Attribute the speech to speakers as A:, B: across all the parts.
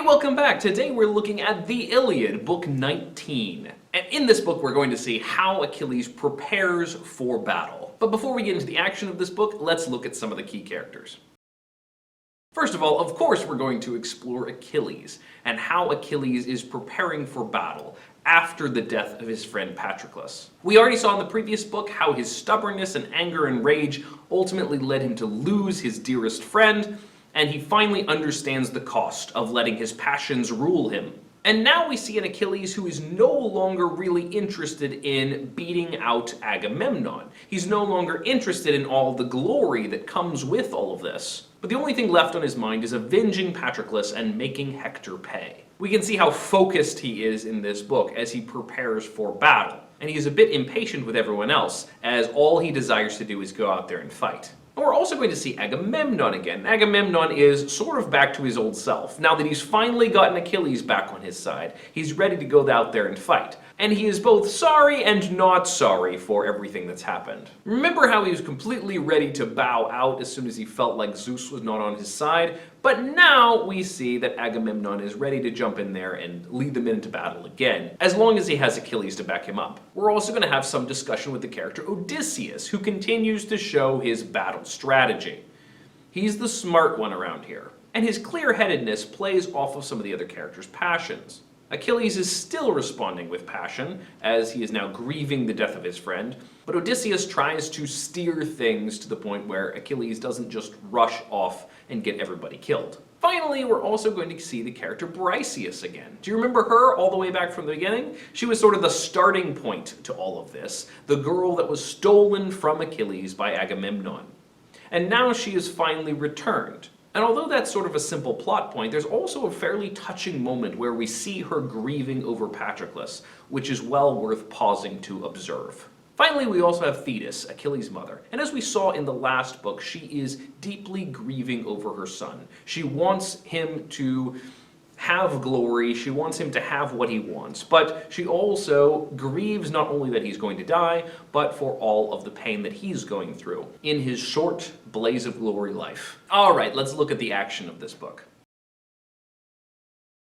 A: welcome back. Today we're looking at the Iliad, book 19. And in this book we're going to see how Achilles prepares for battle. But before we get into the action of this book, let's look at some of the key characters. First of all, of course, we're going to explore Achilles, and how Achilles is preparing for battle after the death of his friend Patroclus. We already saw in the previous book how his stubbornness and anger and rage ultimately led him to lose his dearest friend, and he finally understands the cost of letting his passions rule him. And now we see an Achilles who is no longer really interested in beating out Agamemnon. He's no longer interested in all the glory that comes with all of this. But the only thing left on his mind is avenging Patroclus and making Hector pay. We can see how focused he is in this book as he prepares for battle. And he is a bit impatient with everyone else, as all he desires to do is go out there and fight. And we're also going to see Agamemnon again. Agamemnon is sort of back to his old self. Now that he's finally gotten Achilles back on his side, he's ready to go out there and fight. And he is both sorry and not sorry for everything that's happened. Remember how he was completely ready to bow out as soon as he felt like Zeus was not on his side? But now we see that Agamemnon is ready to jump in there and lead them into battle again, as long as he has Achilles to back him up. We're also going to have some discussion with the character Odysseus, who continues to show his battle strategy. He's the smart one around here, and his clear-headedness plays off of some of the other characters' passions. Achilles is still responding with passion, as he is now grieving the death of his friend, but Odysseus tries to steer things to the point where Achilles doesn't just rush off and get everybody killed. Finally, we're also going to see the character Briseis again. Do you remember her all the way back from the beginning? She was sort of the starting point to all of this, the girl that was stolen from Achilles by Agamemnon. And now she is finally returned. And although that's sort of a simple plot point, there's also a fairly touching moment where we see her grieving over Patroclus, which is well worth pausing to observe. Finally, we also have Thetis, Achilles' mother, and as we saw in the last book, she is deeply grieving over her son. She wants him to have glory, she wants him to have what he wants, but she also grieves not only that he's going to die, but for all of the pain that he's going through in his short blaze of glory life. Alright, let's look at the action of this book.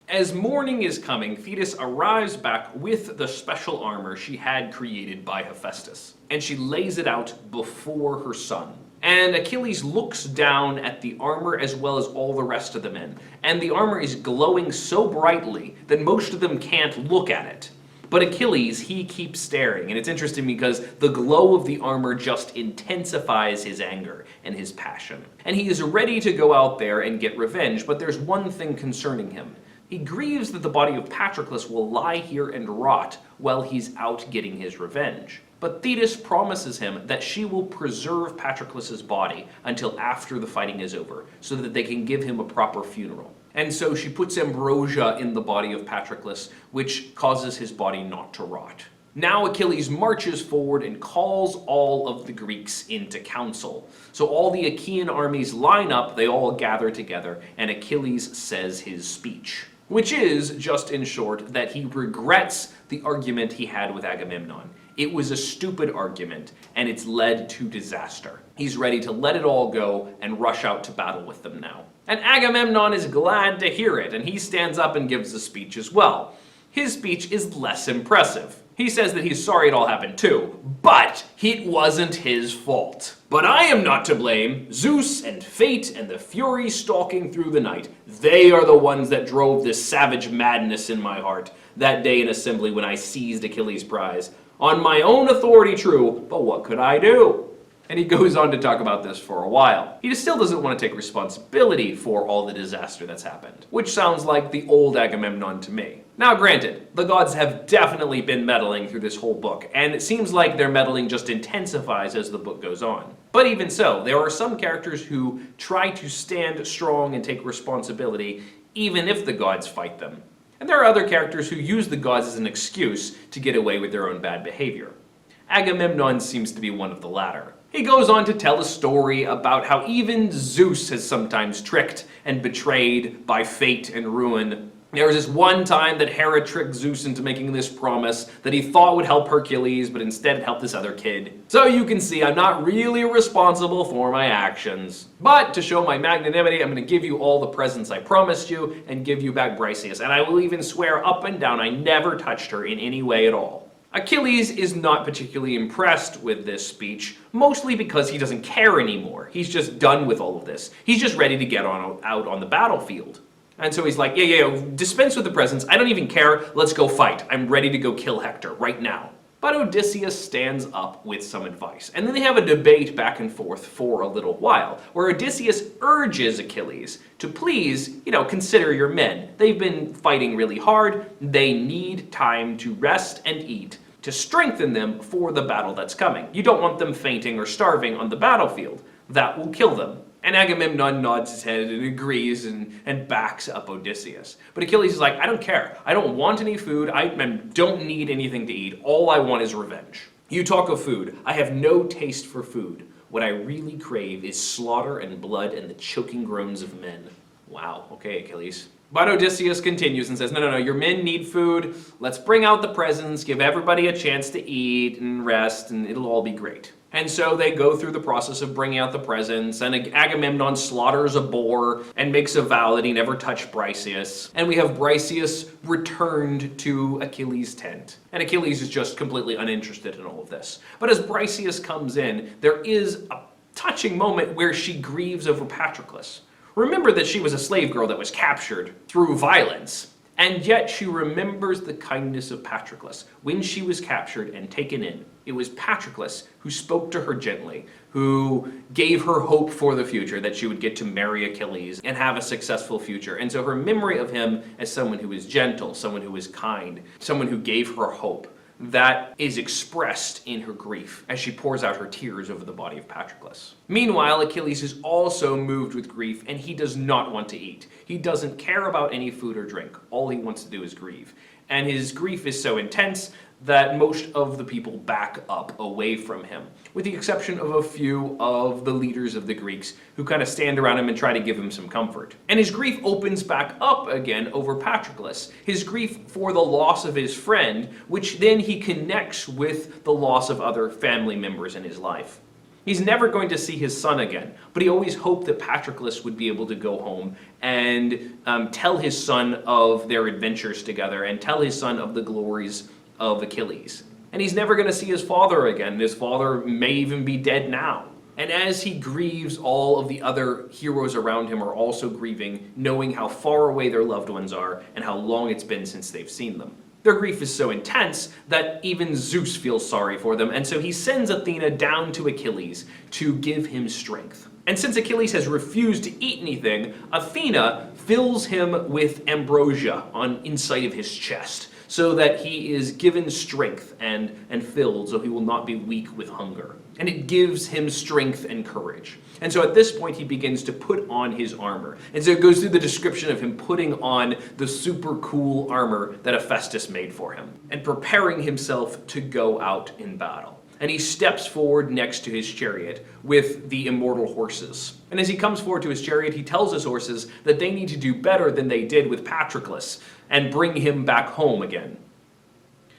A: As morning is coming, Thetis arrives back with the special armor she had created by Hephaestus, and she lays it out before her son. And Achilles looks down at the armor as well as all the rest of the men, and the armor is glowing so brightly that most of them can't look at it. But Achilles, he keeps staring, and it's interesting because the glow of the armor just intensifies his anger and his passion. And he is ready to go out there and get revenge, but there's one thing concerning him. He grieves that the body of Patroclus will lie here and rot while he's out getting his revenge. But Thetis promises him that she will preserve Patroclus's body until after the fighting is over, so that they can give him a proper funeral. And so she puts ambrosia in the body of Patroclus, which causes his body not to rot. Now Achilles marches forward and calls all of the Greeks into council. So all the Achaean armies line up, they all gather together, and Achilles says his speech. Which is, just in short, that he regrets the argument he had with Agamemnon. It was a stupid argument, and it's led to disaster. He's ready to let it all go and rush out to battle with them now. And Agamemnon is glad to hear it, and he stands up and gives a speech as well. His speech is less impressive. He says that he's sorry it all happened too, but it wasn't his fault. But I am not to blame. Zeus and fate and the fury stalking through the night, they are the ones that drove this savage madness in my heart that day in assembly when I seized Achilles' prize. On my own authority, true, but what could I do? And he goes on to talk about this for a while. He still doesn't want to take responsibility for all the disaster that's happened, which sounds like the old Agamemnon to me. Now granted, the gods have definitely been meddling through this whole book, and it seems like their meddling just intensifies as the book goes on. But even so, there are some characters who try to stand strong and take responsibility even if the gods fight them. And there are other characters who use the gods as an excuse to get away with their own bad behavior. Agamemnon seems to be one of the latter. He goes on to tell a story about how even Zeus has sometimes tricked and betrayed by fate and ruin There was this one time that Hera tricked Zeus into making this promise that he thought would help Hercules, but instead it helped this other kid. So you can see I'm not really responsible for my actions. But to show my magnanimity, I'm going to give you all the presents I promised you and give you back Briseis. And I will even swear up and down I never touched her in any way at all. Achilles is not particularly impressed with this speech, mostly because he doesn't care anymore. He's just done with all of this. He's just ready to get out on the battlefield. And so he's like, yeah, dispense with the presents. I don't even care. Let's go fight. I'm ready to go kill Hector right now. But Odysseus stands up with some advice. And then they have a debate back and forth for a little while, where Odysseus urges Achilles to please, consider your men. They've been fighting really hard. They need time to rest and eat to strengthen them for the battle that's coming. You don't want them fainting or starving on the battlefield. That will kill them. And Agamemnon nods his head and agrees and backs up Odysseus. But Achilles is like, I don't care. I don't want any food. I don't need anything to eat. All I want is revenge. You talk of food. I have no taste for food. What I really crave is slaughter and blood and the choking groans of men. Wow, okay, Achilles. But Odysseus continues and says, no, your men need food. Let's bring out the presents, give everybody a chance to eat and rest, and it'll all be great. And so they go through the process of bringing out the presents, and Agamemnon slaughters a boar and makes a vow that he never touched Briseis. And we have Briseis returned to Achilles' tent. And Achilles is just completely uninterested in all of this. But as Briseis comes in, there is a touching moment where she grieves over Patroclus. Remember that she was a slave girl that was captured through violence. And yet she remembers the kindness of Patroclus when she was captured and taken in. It was Patroclus who spoke to her gently, who gave her hope for the future, that she would get to marry Achilles and have a successful future. And so her memory of him as someone who was gentle, someone who was kind, someone who gave her hope, that is expressed in her grief as she pours out her tears over the body of Patroclus. Meanwhile, Achilles is also moved with grief, and he does not want to eat. He doesn't care about any food or drink. All he wants to do is grieve. And his grief is so intense that most of the people back up away from him, with the exception of a few of the leaders of the Greeks who kind of stand around him and try to give him some comfort. And his grief opens back up again over Patroclus, his grief for the loss of his friend, which then he connects with the loss of other family members in his life. He's never going to see his son again, but he always hoped that Patroclus would be able to go home and tell his son of their adventures together and tell his son of the glories of Achilles. And he's never going to see his father again. His father may even be dead now. And as he grieves, all of the other heroes around him are also grieving, knowing how far away their loved ones are and how long it's been since they've seen them. Their grief is so intense that even Zeus feels sorry for them, and so he sends Athena down to Achilles to give him strength. And since Achilles has refused to eat anything, Athena fills him with ambrosia on inside of his chest, so that he is given strength and filled, so he will not be weak with hunger. And it gives him strength and courage. And so at this point he begins to put on his armor. And so it goes through the description of him putting on the super cool armor that Hephaestus made for him, and preparing himself to go out in battle. And he steps forward next to his chariot with the immortal horses. And as he comes forward to his chariot, he tells his horses that they need to do better than they did with Patroclus and bring him back home again.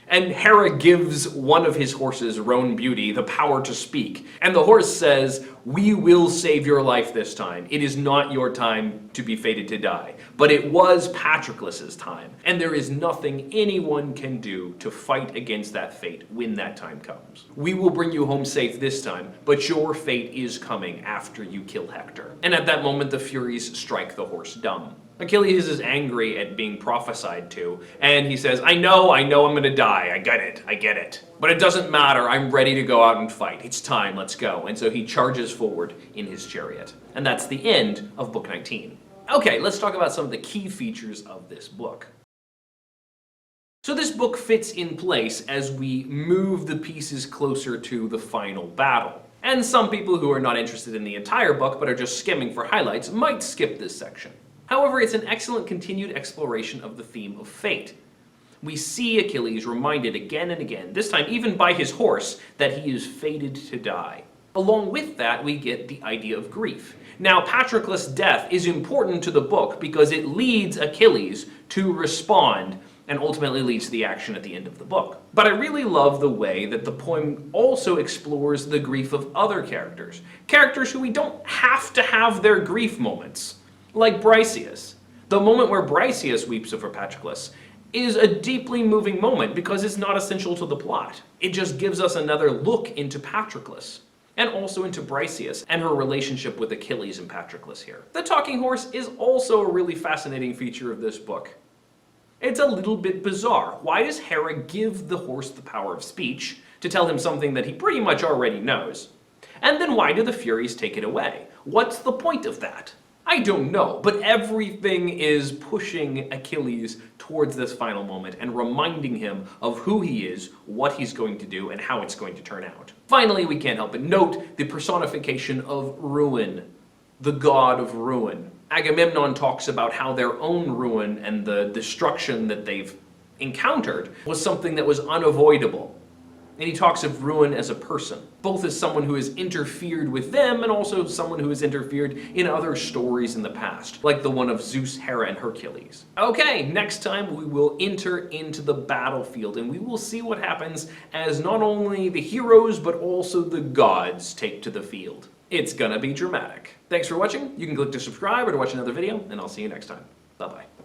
A: And Hera gives one of his horses, Roan Beauty, the power to speak. And the horse says, "We will save your life this time. It is not your time to be fated to die. But it was Patroclus's time. And there is nothing anyone can do to fight against that fate when that time comes. We will bring you home safe this time, but your fate is coming after you kill Hector." And at that moment, the Furies strike the horse dumb. Achilles is angry at being prophesied to, and he says, I know I'm gonna die, I get it. But it doesn't matter, I'm ready to go out and fight. It's time, let's go. And so he charges forward in his chariot. And that's the end of book 19. Okay, let's talk about some of the key features of this book. So this book fits in place as we move the pieces closer to the final battle. And some people who are not interested in the entire book but are just skimming for highlights might skip this section. However, it's an excellent continued exploration of the theme of fate. We see Achilles reminded again and again, this time even by his horse, that he is fated to die. Along with that, we get the idea of grief. Now, Patroclus' death is important to the book because it leads Achilles to respond and ultimately leads to the action at the end of the book. But I really love the way that the poem also explores the grief of other characters. Characters who we don't have to have their grief moments. Like Briseis. The moment where Briseis weeps over Patroclus is a deeply moving moment because it's not essential to the plot. It just gives us another look into Patroclus, and also into Briseis and her relationship with Achilles and Patroclus here. The talking horse is also a really fascinating feature of this book. It's a little bit bizarre. Why does Hera give the horse the power of speech to tell him something that he pretty much already knows? And then why do the Furies take it away? What's the point of that? I don't know, but everything is pushing Achilles towards this final moment and reminding him of who he is, what he's going to do, and how it's going to turn out. Finally, we can't help but note the personification of ruin, the god of ruin. Agamemnon talks about how their own ruin and the destruction that they've encountered was something that was unavoidable. And he talks of ruin as a person, both as someone who has interfered with them and also someone who has interfered in other stories in the past, like the one of Zeus, Hera, and Hercules. Okay, next time we will enter into the battlefield and we will see what happens as not only the heroes but also the gods take to the field. It's gonna be dramatic. Thanks for watching. You can click to subscribe or to watch another video, and I'll see you next time. Bye-bye.